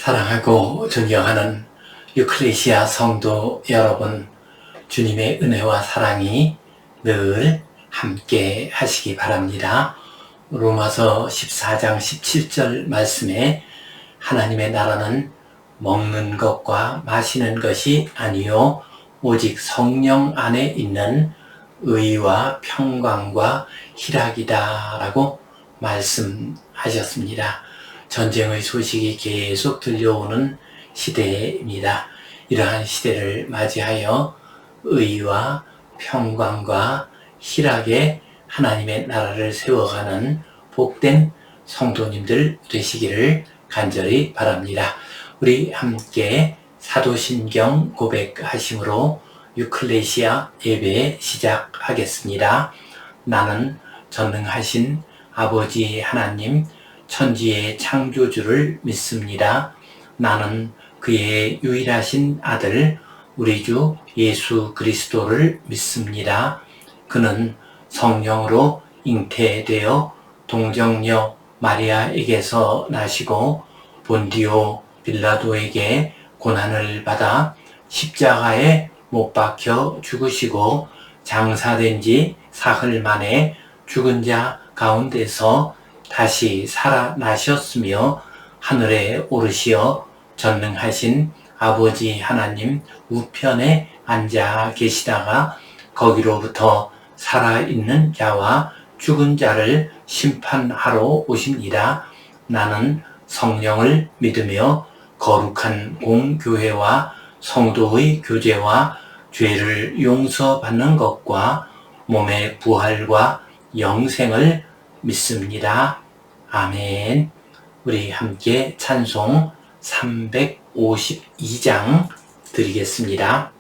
사랑하고 존경하는 유클레시아 성도 여러분, 주님의 은혜와 사랑이 늘 함께 하시기 바랍니다. 로마서 14장 17절 말씀에 하나님의 나라는 먹는 것과 마시는 것이 아니요 오직 성령 안에 있는 의와 평강과 희락이다 라고 말씀하셨습니다. 전쟁의 소식이 계속 들려오는 시대입니다. 이러한 시대를 맞이하여 의와 평강과 희락의 하나님의 나라를 세워가는 복된 성도님들 되시기를 간절히 바랍니다. 우리 함께 사도신경 고백하심으로 유클레시아 예배 시작하겠습니다. 나는 전능하신 아버지 하나님 천지의 창조주를 믿습니다. 나는 그의 유일하신 아들 우리 주 예수 그리스도를 믿습니다. 그는 성령으로 잉태되어 동정녀 마리아에게서 나시고 본디오 빌라도에게 고난을 받아 십자가에 못 박혀 죽으시고 장사된 지 사흘 만에 죽은 자 가운데서 다시 살아나셨으며 하늘에 오르시어 전능하신 아버지 하나님 우편에 앉아 계시다가 거기로부터 살아있는 자와 죽은 자를 심판하러 오십니다. 나는 성령을 믿으며 거룩한 공교회와 성도의 교제와 죄를 용서받는 것과 몸의 부활과 영생을 믿습니다. 아멘. 우리 함께 찬송 352장 드리겠습니다.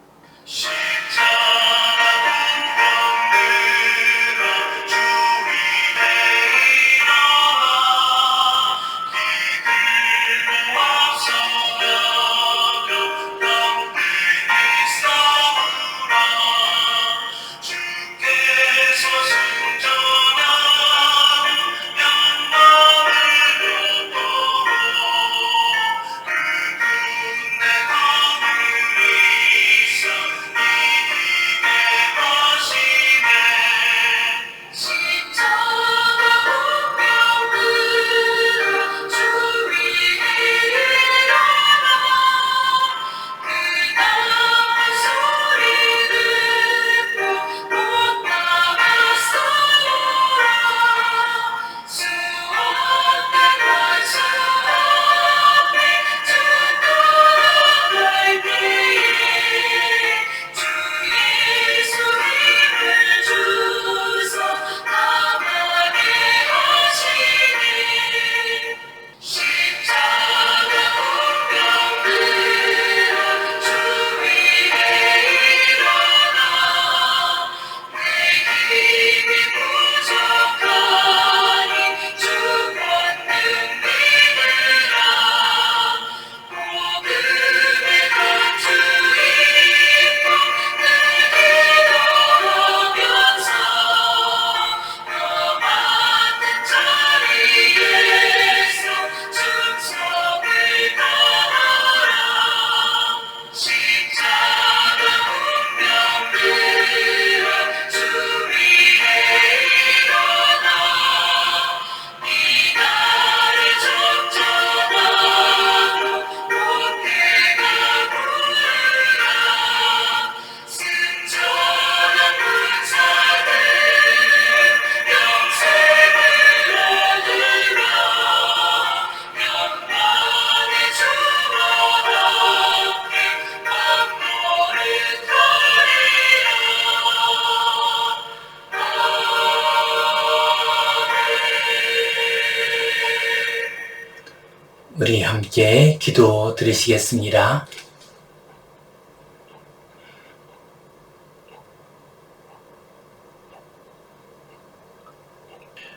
우리 함께 기도 드리시겠습니다.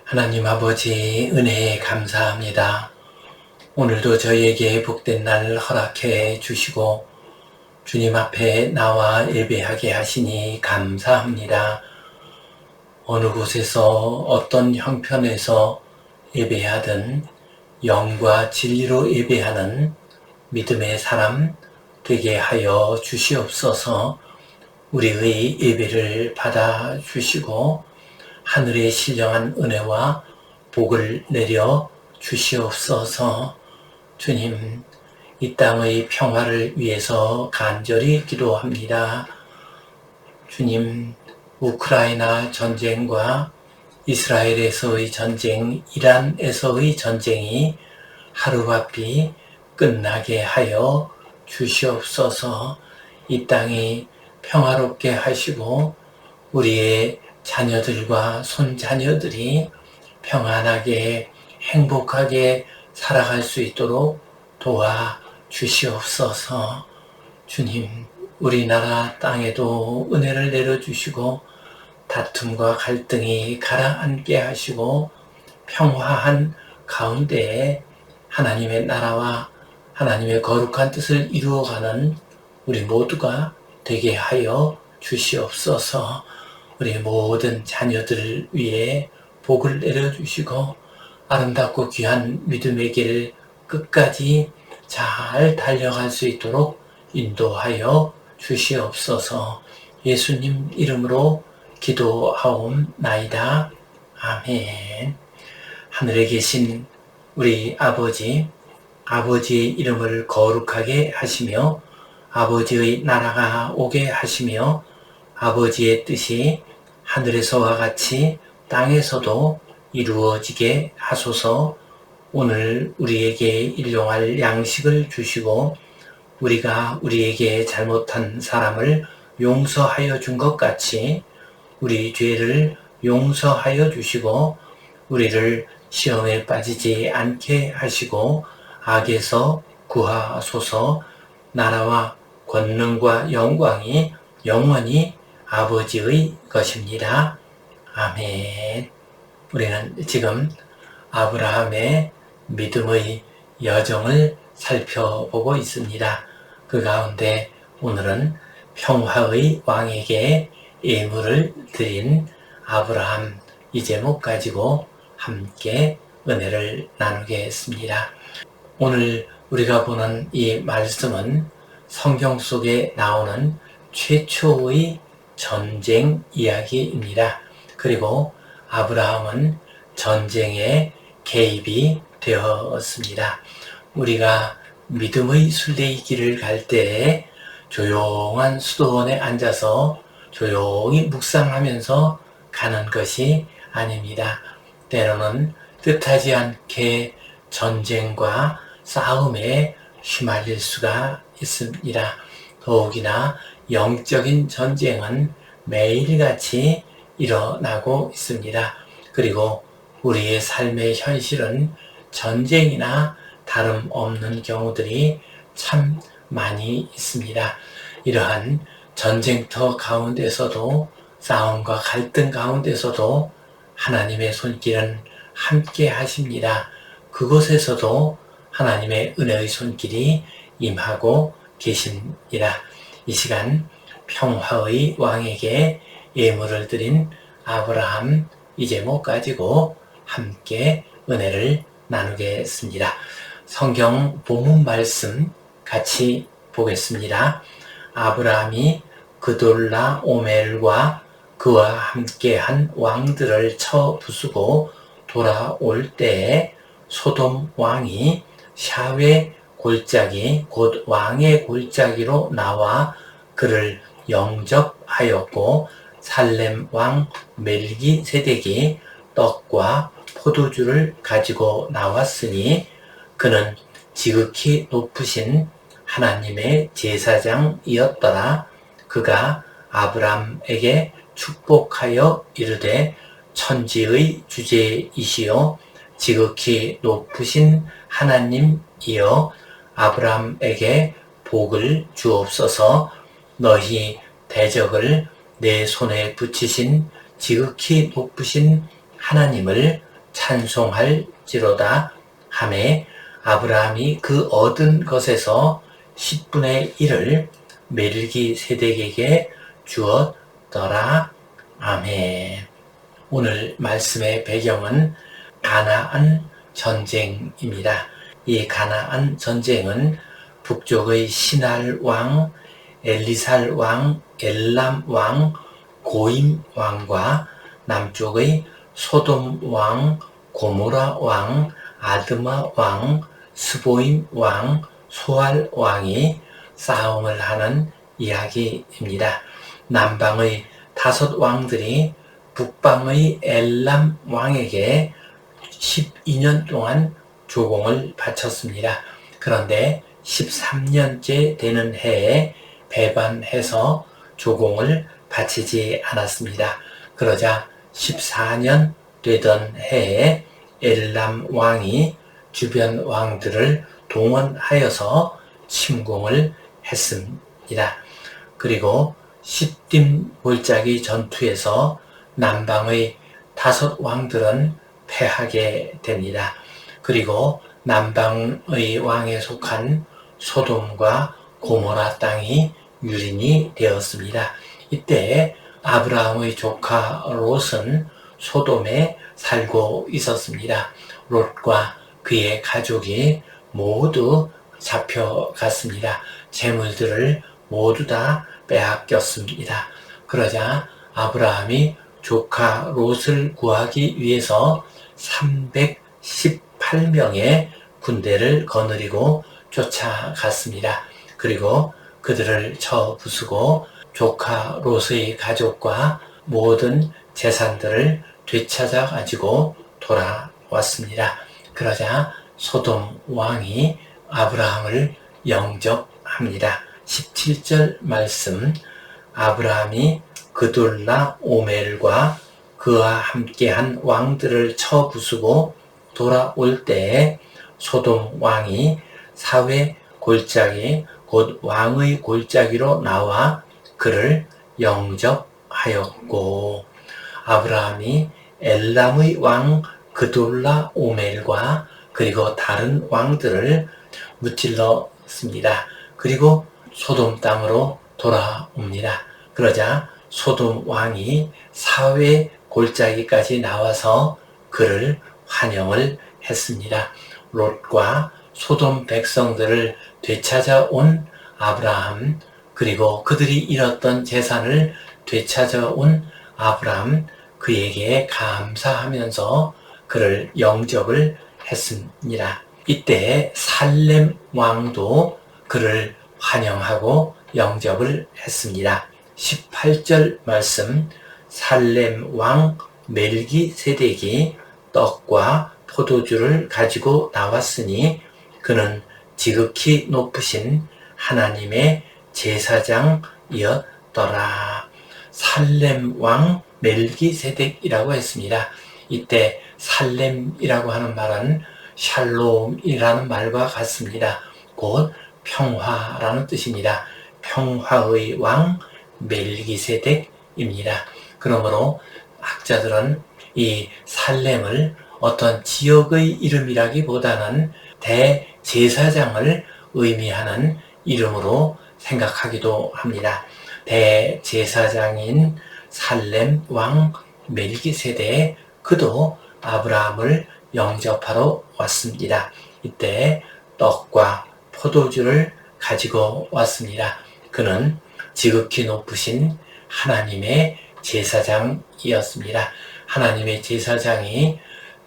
하나님 아버지 은혜에 감사합니다. 오늘도 저희에게 복된 날 허락해 주시고 주님 앞에 나와 예배하게 하시니 감사합니다. 어느 곳에서 어떤 형편에서 예배하든 영과 진리로 예배하는 믿음의 사람 되게 하여 주시옵소서. 우리의 예배를 받아 주시고 하늘의 신령한 은혜와 복을 내려 주시옵소서. 주님, 이 땅의 평화를 위해서 간절히 기도합니다. 주님, 우크라이나 전쟁과 이스라엘에서의 전쟁, 이란에서의 전쟁이 하루바삐 끝나게 하여 주시옵소서. 이 땅이 평화롭게 하시고 우리의 자녀들과 손자녀들이 평안하게 행복하게 살아갈 수 있도록 도와 주시옵소서. 주님, 우리나라 땅에도 은혜를 내려주시고 다툼과 갈등이 가라앉게 하시고 평화한 가운데에 하나님의 나라와 하나님의 거룩한 뜻을 이루어가는 우리 모두가 되게 하여 주시옵소서. 우리 모든 자녀들을 위해 복을 내려주시고 아름답고 귀한 믿음의 길 끝까지 잘 달려갈 수 있도록 인도하여 주시옵소서. 예수님 이름으로 기도하옵나이다. 아멘. 하늘에 계신 우리 아버지, 아버지의 이름을 거룩하게 하시며 아버지의 나라가 오게 하시며 아버지의 뜻이 하늘에서와 같이 땅에서도 이루어지게 하소서. 오늘 우리에게 일용할 양식을 주시고 우리가 우리에게 잘못한 사람을 용서하여 준 것 같이 우리 죄를 용서하여 주시고 우리를 시험에 빠지지 않게 하시고 악에서 구하소서. 나라와 권능과 영광이 영원히 아버지의 것입니다. 아멘. 우리는 지금 아브라함의 믿음의 여정을 살펴보고 있습니다. 그 가운데 오늘은 평화의 왕에게 예물을 드린 아브라함 이 제목 가지고 함께 은혜를 나누겠습니다. 오늘 우리가 보는 이 말씀은 성경 속에 나오는 최초의 전쟁 이야기입니다. 그리고 아브라함은 전쟁에 개입이 되었습니다. 우리가 믿음의 순례길을 갈 때에 조용한 수도원에 앉아서 조용히 묵상하면서 가는 것이 아닙니다. 때로는 뜻하지 않게 전쟁과 싸움에 휘말릴 수가 있습니다. 더욱이나 영적인 전쟁은 매일같이 일어나고 있습니다. 그리고 우리의 삶의 현실은 전쟁이나 다름없는 경우들이 참 많이 있습니다. 이러한 전쟁터 가운데서도 싸움과 갈등 가운데서도 하나님의 손길은 함께 하십니다. 그곳에서도 하나님의 은혜의 손길이 임하고 계십니다. 이 시간 평화의 왕에게 예물을 드린 아브라함 이 제목 가지고 함께 은혜를 나누겠습니다. 성경 본문 말씀 같이 보겠습니다. 아브라함이 그돌라오멜과 그와 함께한 왕들을 쳐 부수고 돌아올 때에 소돔 왕이 샤웨 골짜기 곧 왕의 골짜기로 나와 그를 영접하였고 살렘 왕 멜기세덱이 떡과 포도주를 가지고 나왔으니 그는 지극히 높으신 하나님의 제사장이었더라. 그가 아브람에게 축복하여 이르되 천지의 주제이시요 지극히 높으신 하나님이여 아브람에게 복을 주옵소서. 너희 대적을 내 손에 붙이신 지극히 높으신 하나님을 찬송할지로다 하매 아브라함이 그 얻은 것에서 10분의 1을 멜기세덱에게 주었더라. 아멘. 오늘 말씀의 배경은 가나안 전쟁입니다. 이 가나안 전쟁은 북쪽의 시날 왕, 엘리살 왕, 엘람 왕, 고임 왕과 남쪽의 소돔 왕, 고모라 왕, 아드마 왕, 스보임 왕, 소알 왕이 싸움을 하는 이야기입니다. 남방의 5 왕들이 북방의 엘람 왕에게 12년 동안 조공을 바쳤습니다. 그런데 13년째 되는 해에 배반해서 조공을 바치지 않았습니다. 그러자 14년 되던 해에 엘람 왕이 주변 왕들을 동원하여서 침공을 했습니다. 그리고 시딤 골짜기 전투에서 남방의 5 왕들은 패하게 됩니다. 그리고 남방의 왕에 속한 소돔과 고모라 땅이 유린이 되었습니다. 이때 아브라함의 조카 롯은 소돔에 살고 있었습니다. 롯과 그의 가족이 모두 잡혀갔습니다. 재물들을 모두 다 빼앗겼습니다. 그러자 아브라함이 조카 롯을 구하기 위해서 318명의 군대를 거느리고 쫓아갔습니다. 그리고 그들을 쳐 부수고 조카 롯의 가족과 모든 재산들을 되찾아 가지고 돌아왔습니다. 그러자 소돔 왕이 아브라함을 영접합니다. 17절 말씀, 아브라함이 그돌라 오멜과 그와 함께한 왕들을 쳐 부수고 돌아올 때에 소돔 왕이 사회 골짜기 곧 왕의 골짜기로 나와 그를 영접하였고, 아브라함이 엘람의 왕 그돌라 오멜과 그리고 다른 왕들을 무찔렀습니다. 그리고 소돔 땅으로 돌아옵니다. 그러자 소돔 왕이 사회 골짜기까지 나와서 그를 환영을 했습니다. 롯과 소돔 백성들을 되찾아온 아브라함, 그리고 그들이 잃었던 재산을 되찾아온 아브라함, 그에게 감사하면서 그를 영접을 했습니다. 이때 살렘 왕도 그를 환영하고 영접을 했습니다. 18절 말씀, 살렘 왕 멜기세덱이 떡과 포도주를 가지고 나왔으니 그는 지극히 높으신 하나님의 제사장이었더라. 살렘 왕 멜기세덱이라고 했습니다. 이때 살렘이라고 하는 말은 샬롬이라는 말과 같습니다. 곧 평화라는 뜻입니다. 평화의 왕 멜기세덱입니다. 그러므로 학자들은 이 살렘을 어떤 지역의 이름이라기보다는 대제사장을 의미하는 이름으로 생각하기도 합니다. 대제사장인 살렘 왕 멜기세덱, 그도 아브라함을 영접하러 왔습니다. 이때 떡과 포도주를 가지고 왔습니다. 그는 지극히 높으신 하나님의 제사장이었습니다. 하나님의 제사장이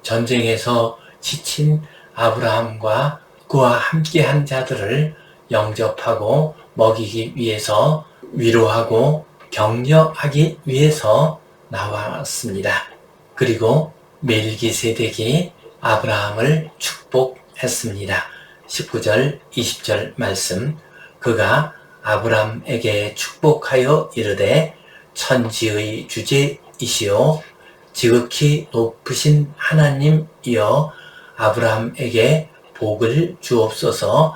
전쟁에서 지친 아브라함과 그와 함께한 자들을 영접하고 먹이기 위해서, 위로하고 격려하기 위해서 나왔습니다. 그리고 멜기세덱이 아브라함을 축복했습니다. 19절 20절 말씀, 그가 아브라함에게 축복하여 이르되 천지의 주제이시오 지극히 높으신 하나님이여 아브라함에게 복을 주옵소서.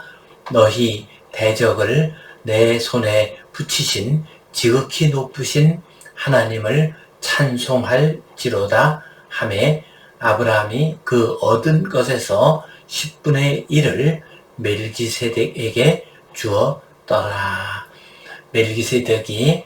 너희 대적을 내 손에 붙이신 지극히 높으신 하나님을 찬송할지로다 하매 아브라함이 그 얻은 것에서 10분의 1을 멜기세덱에게 주었더라. 멜기세덱이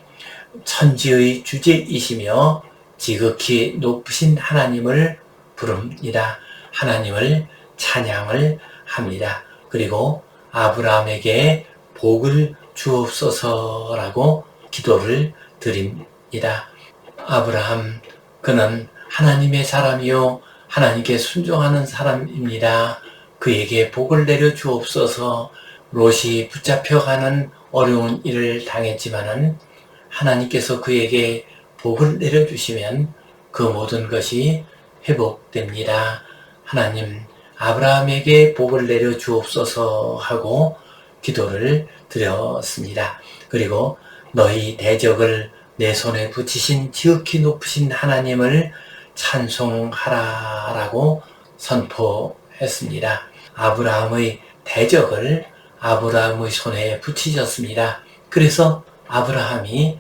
천지의 주제이시며 지극히 높으신 하나님을 부릅니다. 하나님을 찬양을 합니다. 그리고 아브라함에게 복을 주옵소서라고 기도를 드립니다. 아브라함, 그는 하나님의 사람이요 하나님께 순종하는 사람입니다. 그에게 복을 내려 주옵소서. 롯이 붙잡혀가는 어려운 일을 당했지만은 하나님께서 그에게 복을 내려주시면 그 모든 것이 회복됩니다. 하나님, 아브라함에게 복을 내려 주옵소서 하고 기도를 드렸습니다. 그리고 너희 대적을 내 손에 붙이신 지극히 높으신 하나님을 찬송하라라고 선포했습니다. 아브라함의 대적을 아브라함의 손에 붙이셨습니다. 그래서 아브라함이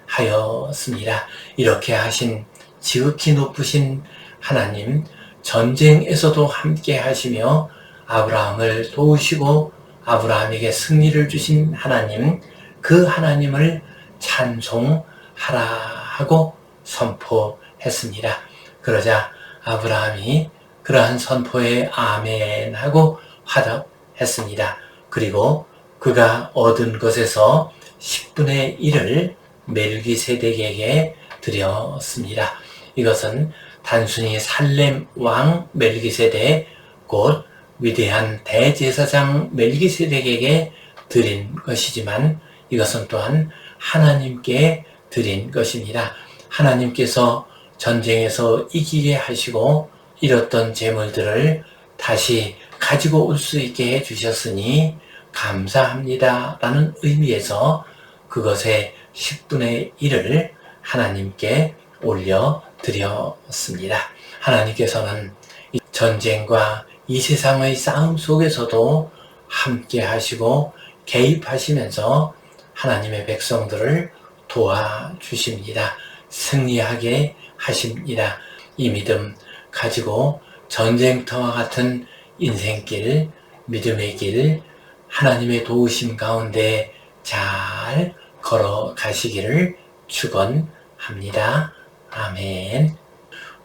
승리하였습니다. 이렇게 하신 지극히 높으신 하나님, 전쟁에서도 함께 하시며 아브라함을 도우시고 아브라함에게 승리를 주신 하나님, 그 하나님을 찬송하라 하고 선포했습니다. 그러자 아브라함이 그러한 선포에 아멘 하고 화답했습니다. 그리고 그가 얻은 것에서 10분의 1을 멜기세덱에게 드렸습니다. 이것은 단순히 살렘 왕 멜기세덱, 곧 위대한 대제사장 멜기세덱에게 드린 것이지만 이것은 또한 하나님께 드린 것입니다. 하나님께서 전쟁에서 이기게 하시고 잃었던 재물들을 다시 가지고 올 수 있게 해주셨으니 감사합니다 라는 의미에서 그것의 10분의 1을 하나님께 올려드렸습니다. 하나님께서는 이 전쟁과 이 세상의 싸움 속에서도 함께 하시고 개입하시면서 하나님의 백성들을 도와주십니다. 승리하게 하십니다. 이 믿음 가지고 전쟁터와 같은 인생길, 믿음의 길, 하나님의 도우심 가운데 잘 걸어가시기를 축원합니다. 아멘.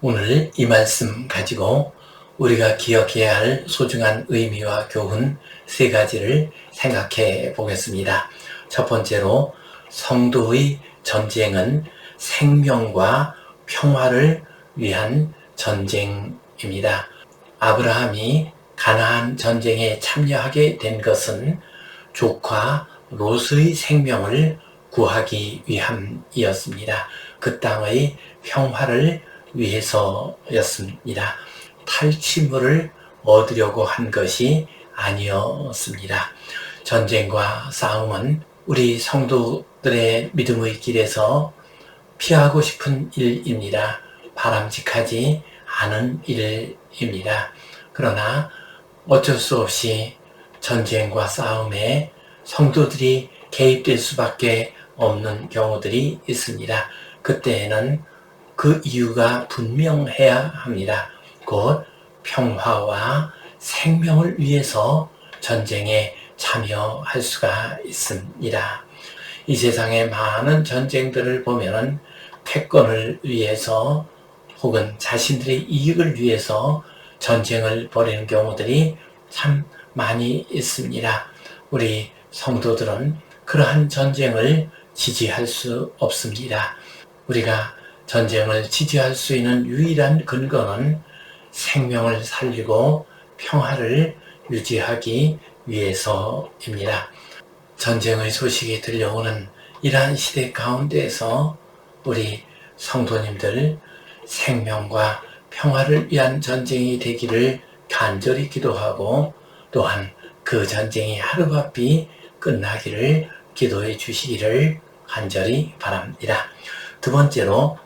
오늘 이 말씀 가지고 우리가 기억해야 할 소중한 의미와 교훈 3가지를 생각해 보겠습니다. 첫 번째로, 성도의 전쟁은 생명과 평화를 위한 전쟁입니다. 아브라함이 가나안 전쟁에 참여하게 된 것은 조카 롯의 생명을 구하기 위함이었습니다. 그 땅의 평화를 위해서였습니다. 탈취물을 얻으려고 한 것이 아니었습니다. 전쟁과 싸움은 우리 성도들의 믿음의 길에서 피하고 싶은 일입니다. 바람직하지 않은 일입니다. 그러나 어쩔 수 없이 전쟁과 싸움에 성도들이 개입될 수밖에 없는 경우들이 있습니다. 그때에는 그 이유가 분명해야 합니다. 곧 평화와 생명을 위해서 전쟁에 참여할 수가 있습니다. 이 세상의 많은 전쟁들을 보면은 패권을 위해서 혹은 자신들의 이익을 위해서 전쟁을 벌이는 경우들이 참 많이 있습니다. 우리 성도들은 그러한 전쟁을 지지할 수 없습니다. 우리가 전쟁을 지지할 수 있는 유일한 근거는 생명을 살리고 평화를 유지하기 위해서입니다. 전쟁의 소식이 들려오는 이러한 시대 가운데에서 우리 성도님들 생명과 평화를 위한 전쟁이 되기를 간절히 기도하고 또한 그 전쟁이 하루바삐 끝나기를 기도해 주시기를 간절히 바랍니다. 두 번째로,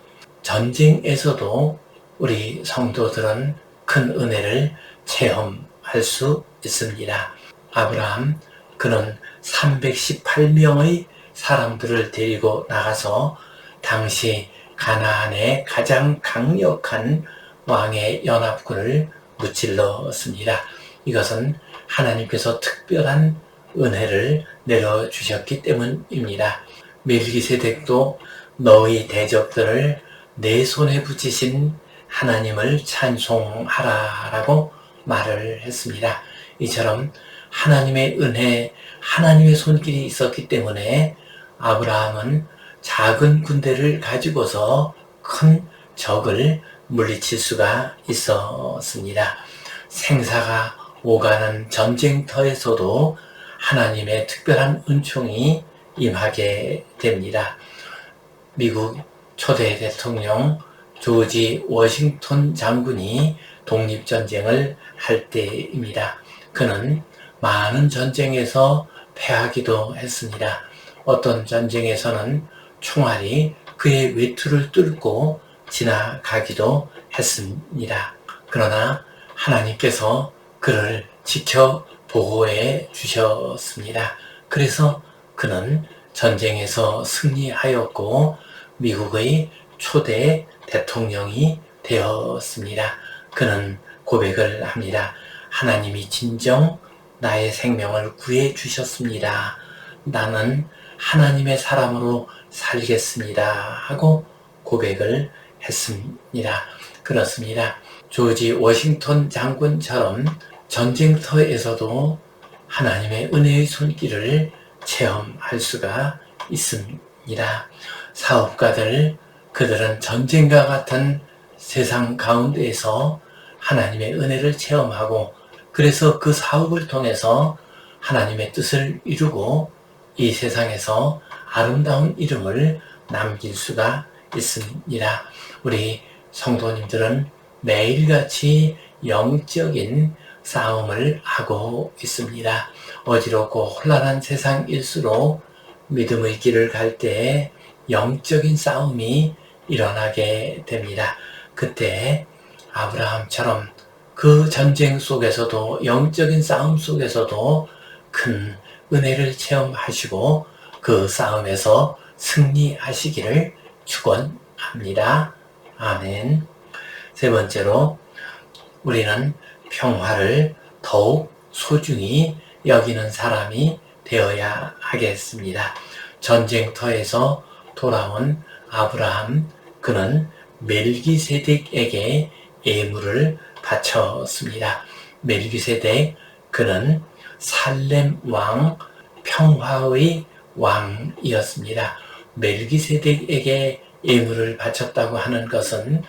전쟁에서도 우리 성도들은 큰 은혜를 체험할 수 있습니다. 아브라함, 그는 318명의 사람들을 데리고 나가서 당시 가나안의 가장 강력한 왕의 연합군을 무찔렀습니다. 이것은 하나님께서 특별한 은혜를 내려주셨기 때문입니다. 멜기세덱도 너희 대적들을 내 손에 붙이신 하나님을 찬송하라 라고 말을 했습니다. 이처럼 하나님의 은혜, 하나님의 손길이 있었기 때문에 아브라함은 작은 군대를 가지고서 큰 적을 물리칠 수가 있었습니다. 생사가 오가는 전쟁터에서도 하나님의 특별한 은총이 임하게 됩니다. 미국 초대 대통령 조지 워싱턴 장군이 독립전쟁을 할 때입니다. 그는 많은 전쟁에서 패하기도 했습니다. 어떤 전쟁에서는 총알이 그의 외투를 뚫고 지나가기도 했습니다. 그러나 하나님께서 그를 지켜 보호해 주셨습니다. 그래서 그는 전쟁에서 승리하였고 미국의 초대 대통령이 되었습니다. 그는 고백을 합니다. 하나님이 진정 나의 생명을 구해 주셨습니다. 나는 하나님의 사람으로 살겠습니다. 하고 고백을 했습니다. 그렇습니다. 조지 워싱턴 장군처럼 전쟁터에서도 하나님의 은혜의 손길을 체험할 수가 있습니다. 사업가들, 그들은 전쟁과 같은 세상 가운데에서 하나님의 은혜를 체험하고 그래서 그 사업을 통해서 하나님의 뜻을 이루고 이 세상에서 아름다운 이름을 남길 수가 있습니다. 우리 성도님들은 매일같이 영적인 싸움을 하고 있습니다. 어지럽고 혼란한 세상일수록 믿음의 길을 갈 때 영적인 싸움이 일어나게 됩니다. 그때 아브라함처럼 그 전쟁 속에서도 영적인 싸움 속에서도 큰 은혜를 체험하시고 그 싸움에서 승리하시기를 축원합니다. 아멘. 세 번째로 우리는 평화를 더욱 소중히 여기는 사람이 되어야 하겠습니다. 전쟁터에서 돌아온 아브라함, 그는 멜기세덱에게 예물을 바쳤습니다. 멜기세덱, 그는 살렘 왕, 평화의 왕이었습니다. 멜기세덱에게 예물을 바쳤다고 하는 것은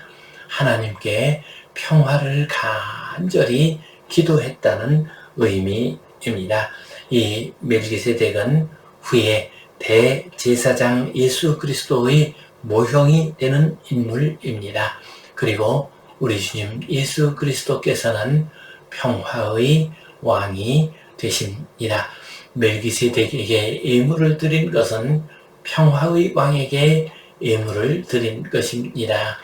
하나님께 평화를 간절히 기도했다는 의미입니다. 이 멜기세덱은 후에 대제사장 예수 그리스도의 모형이 되는 인물입니다. 그리고 우리 주님 예수 그리스도께서는 평화의 왕이 되십니다. 멜기세덱에게 예물을 드린 것은 평화의 왕에게 예물을 드린 것입니다.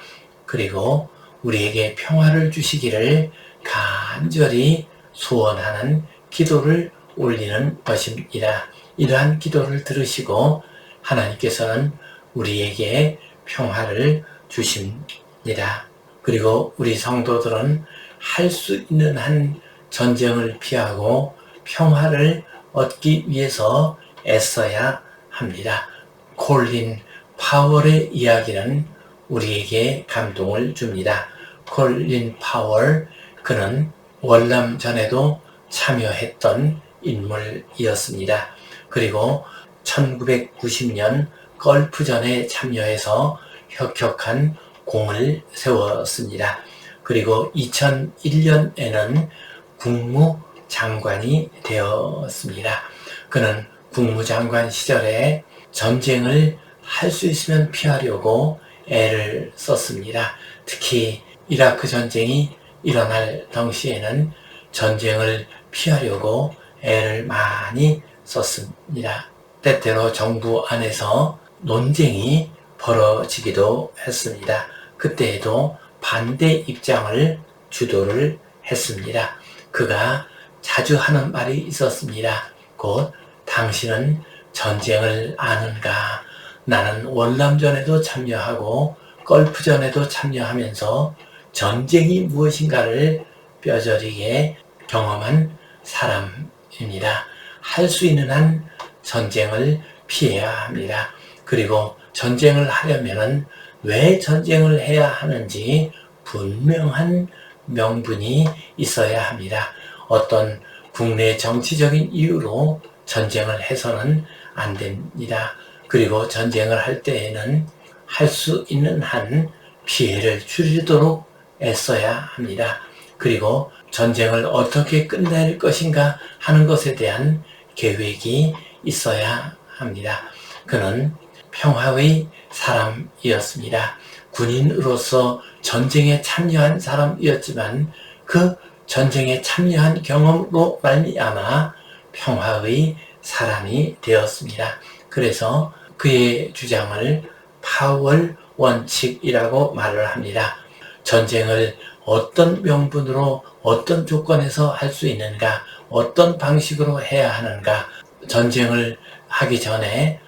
그리고 우리에게 평화를 주시기를 간절히 소원하는 기도를 올리는 것입니다. 이러한 기도를 들으시고 하나님께서는 우리에게 평화를 주십니다. 그리고 우리 성도들은 할 수 있는 한 전쟁을 피하고 평화를 얻기 위해서 애써야 합니다. 콜린 파월의 이야기는 우리에게 감동을 줍니다. 콜린 파월, 그는 월남 전에도 참여했던 인물이었습니다. 그리고 1990년 걸프전에 참여해서 혁혁한 공을 세웠습니다. 그리고 2001년에는 국무장관이 되었습니다. 그는 국무장관 시절에 전쟁을 할 수 있으면 피하려고 애를 썼습니다. 특히 이라크 전쟁이 일어날 당시에는 전쟁을 피하려고 애를 많이 썼습니다. 때때로 정부 안에서 논쟁이 벌어지기도 했습니다. 그때에도 반대 입장을 주도를 했습니다. 그가 자주 하는 말이 있었습니다. 곧 당신은 전쟁을 아는가? 나는 월남전에도 참여하고 걸프전에도 참여하면서 전쟁이 무엇인가를 뼈저리게 경험한 사람입니다. 할 수 있는 한 전쟁을 피해야 합니다. 그리고 전쟁을 하려면 왜 전쟁을 해야 하는지 분명한 명분이 있어야 합니다. 어떤 국내 정치적인 이유로 전쟁을 해서는 안 됩니다. 그리고 전쟁을 할 때에는 할 수 있는 한 피해를 줄이도록 애써야 합니다. 그리고 전쟁을 어떻게 끝낼 것인가 하는 것에 대한 계획이 있어야 합니다. 그는 평화의 사람이었습니다. 군인으로서 전쟁에 참여한 사람이었지만 그 전쟁에 참여한 경험으로 말미암아 평화의 사람이 되었습니다. 그래서 그의 주장을 파월 원칙이라고 말을 합니다. 전쟁을 어떤 명분으로 어떤 조건에서 할 수 있는가, 어떤 방식으로 해야 하는가, 전쟁을 하기 전에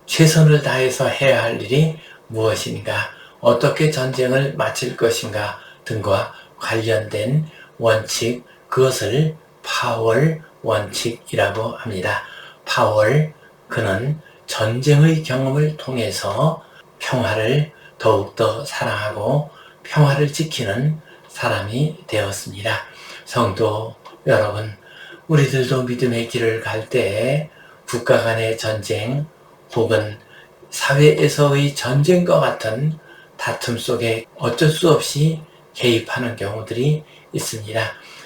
최선을 다해서 해야 할 일이 무엇인가, 어떻게 전쟁을 마칠 것인가 등과 관련된 원칙, 그것을 파월 원칙이라고 합니다. 파월, 그는 전쟁의 경험을 통해서 평화를 더욱더 사랑하고 평화를 지키는 사람이 되었습니다. 성도 여러분, 우리들도 믿음의 길을 갈 때 국가 간의 전쟁 혹은 사회에서의 전쟁과 같은 다툼 속에 어쩔 수 없이 개입하는 경우들이 있습니다.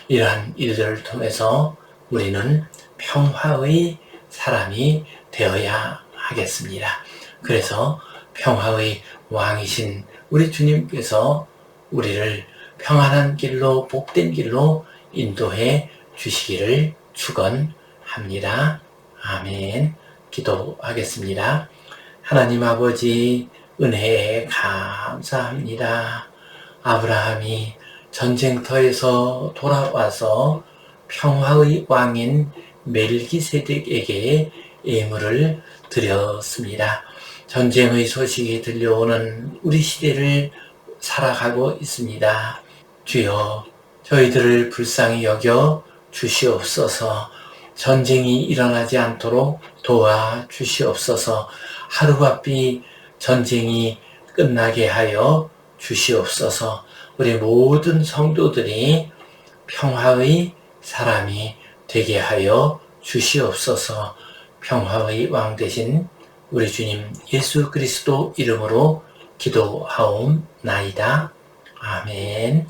이러한 일들을 통해서 우리는 평화의 사람이 되어야 하겠습니다. 그래서 평화의 왕이신 우리 주님께서 우리를 평안한 길로, 복된 길로 인도해 주시기를 축원합니다. 아멘. 기도하겠습니다. 하나님 아버지, 은혜에 감사합니다. 아브라함이 전쟁터에서 돌아와서 평화의 왕인 멜기세덱에게 예물을 드렸습니다. 전쟁의 소식이 들려오는 우리 시대를 살아가고 있습니다. 주여, 저희들을 불쌍히 여겨 주시옵소서. 전쟁이 일어나지 않도록 도와 주시옵소서. 하루바삐 전쟁이 끝나게 하여 주시옵소서. 우리 모든 성도들이 평화의 사람이 되게 하여 주시옵소서. 평화의 왕 되신 우리 주님 예수 그리스도 이름으로 기도하옵나이다. 아멘.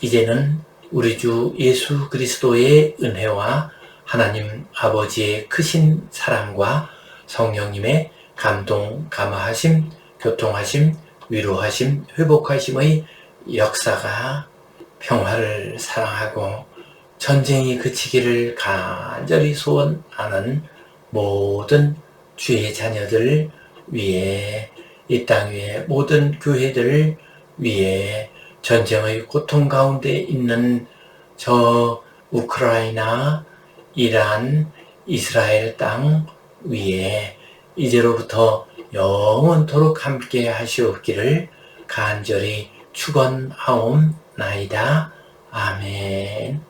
이제는 우리 주 예수 그리스도의 은혜와 하나님 아버지의 크신 사랑과 성령님의 감동, 감화하심, 교통하심, 위로하심, 회복하심의 역사가 평화를 사랑하고 전쟁이 그치기를 간절히 소원하는 모든 주의 자녀들 위에, 이 땅 위에 모든 교회들 위에, 전쟁의 고통 가운데 있는 저 우크라이나, 이란, 이스라엘 땅 위에 이제로부터 영원토록 함께 하시옵기를 간절히 축원하옵나이다. 아멘.